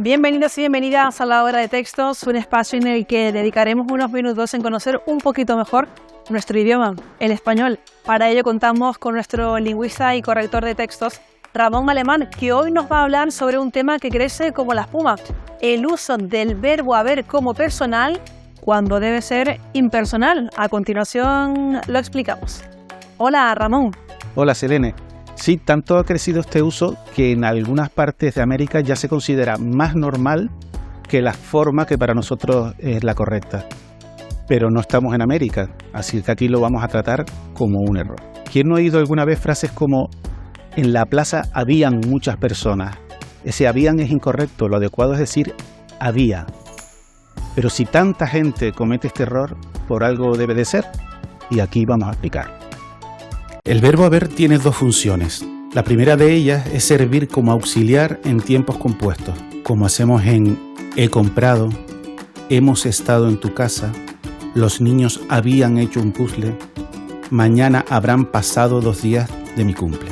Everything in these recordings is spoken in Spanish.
Bienvenidos y bienvenidas a La Hora de Textos, un espacio en el que dedicaremos unos minutos en conocer un poquito mejor nuestro idioma, el español. Para ello contamos con nuestro lingüista y corrector de textos, Ramón Alemán, que hoy nos va a hablar sobre un tema que crece como la espuma, el uso del verbo haber como personal cuando debe ser impersonal. A continuación lo explicamos. Hola, Ramón. Hola, Selene. Sí, tanto ha crecido este uso que en algunas partes de América ya se considera más normal que la forma que para nosotros es la correcta. Pero no estamos en América, así que aquí lo vamos a tratar como un error. ¿Quién no ha oído alguna vez frases como en la plaza habían muchas personas? Ese habían es incorrecto, lo adecuado es decir había. Pero si tanta gente comete este error, por algo debe de ser, y aquí vamos a explicar. El verbo haber tiene dos funciones. La primera de ellas es servir como auxiliar en tiempos compuestos, como hacemos en he comprado, hemos estado en tu casa, los niños habían hecho un puzzle, mañana habrán pasado 2 días de mi cumple.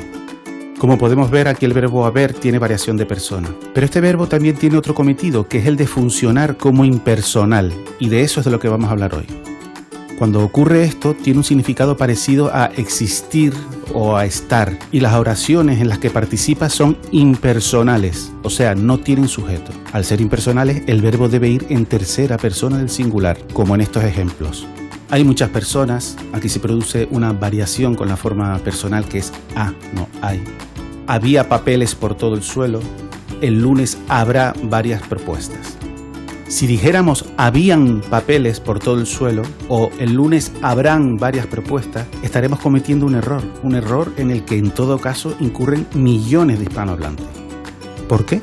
Como podemos ver, aquí el verbo haber tiene variación de persona. Pero este verbo también tiene otro cometido, que es el de funcionar como impersonal, y de eso es de lo que vamos a hablar hoy. Cuando ocurre esto, tiene un significado parecido a existir o a estar, y las oraciones en las que participa son impersonales, o sea, no tienen sujeto. Al ser impersonales, el verbo debe ir en tercera persona del singular, como en estos ejemplos. Hay muchas personas, aquí se produce una variación con la forma personal que es no hay. Había papeles por todo el suelo, el lunes habrá varias propuestas. Si dijéramos habían papeles por todo el suelo o el lunes habrán varias propuestas, estaremos cometiendo un error en el que en todo caso incurren millones de hispanohablantes. ¿Por qué?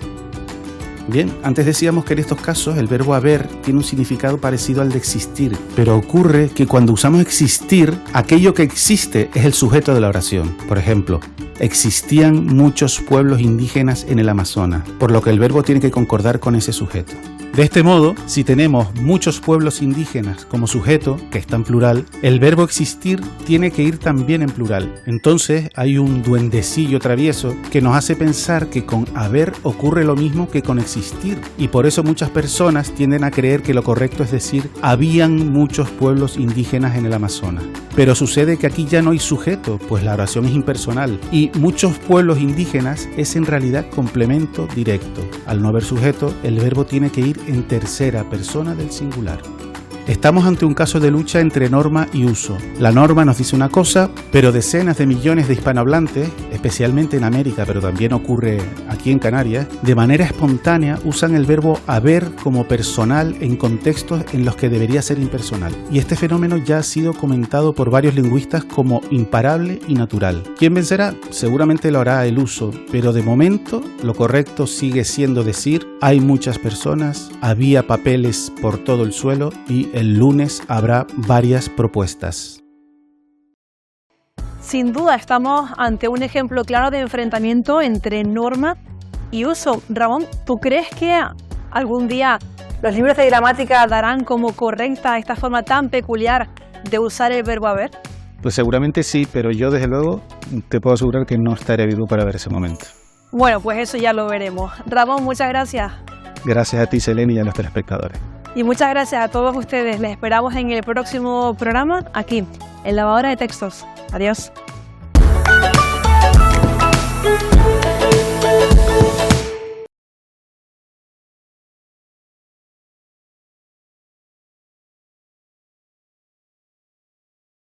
Bien, antes decíamos que en estos casos el verbo haber tiene un significado parecido al de existir, pero ocurre que cuando usamos existir, aquello que existe es el sujeto de la oración. Por ejemplo, existían muchos pueblos indígenas en el Amazonas, por lo que el verbo tiene que concordar con ese sujeto. De este modo, si tenemos muchos pueblos indígenas como sujeto, que está en plural, el verbo existir tiene que ir también en plural. Entonces hay un duendecillo travieso que nos hace pensar que con haber ocurre lo mismo que con existir, y por eso muchas personas tienden a creer que lo correcto es decir habían muchos pueblos indígenas en el Amazonas. Pero sucede que aquí ya no hay sujeto, pues la oración es impersonal, y muchos pueblos indígenas es en realidad complemento directo. Al no haber sujeto, el verbo tiene que ir en tercera persona del singular. Estamos ante un caso de lucha entre norma y uso. La norma nos dice una cosa, pero decenas de millones de hispanohablantes, especialmente en América, pero también ocurre aquí en Canarias, de manera espontánea usan el verbo haber como personal en contextos en los que debería ser impersonal. Y este fenómeno ya ha sido comentado por varios lingüistas como imparable y natural. ¿Quién vencerá? Seguramente lo hará el uso, pero de momento lo correcto sigue siendo decir hay muchas personas, había papeles por todo el suelo y el lunes habrá varias propuestas. Sin duda estamos ante un ejemplo claro de enfrentamiento entre norma y uso. Ramón, ¿tú crees que algún día los libros de gramática darán como correcta esta forma tan peculiar de usar el verbo haber? Pues seguramente sí, pero yo desde luego te puedo asegurar que no estaré vivo para ver ese momento. Bueno, pues eso ya lo veremos. Ramón, muchas gracias. Gracias a ti, Selene, y a los telespectadores. Y muchas gracias a todos ustedes. Les esperamos en el próximo programa aquí, en La Hora de Textos. Adiós.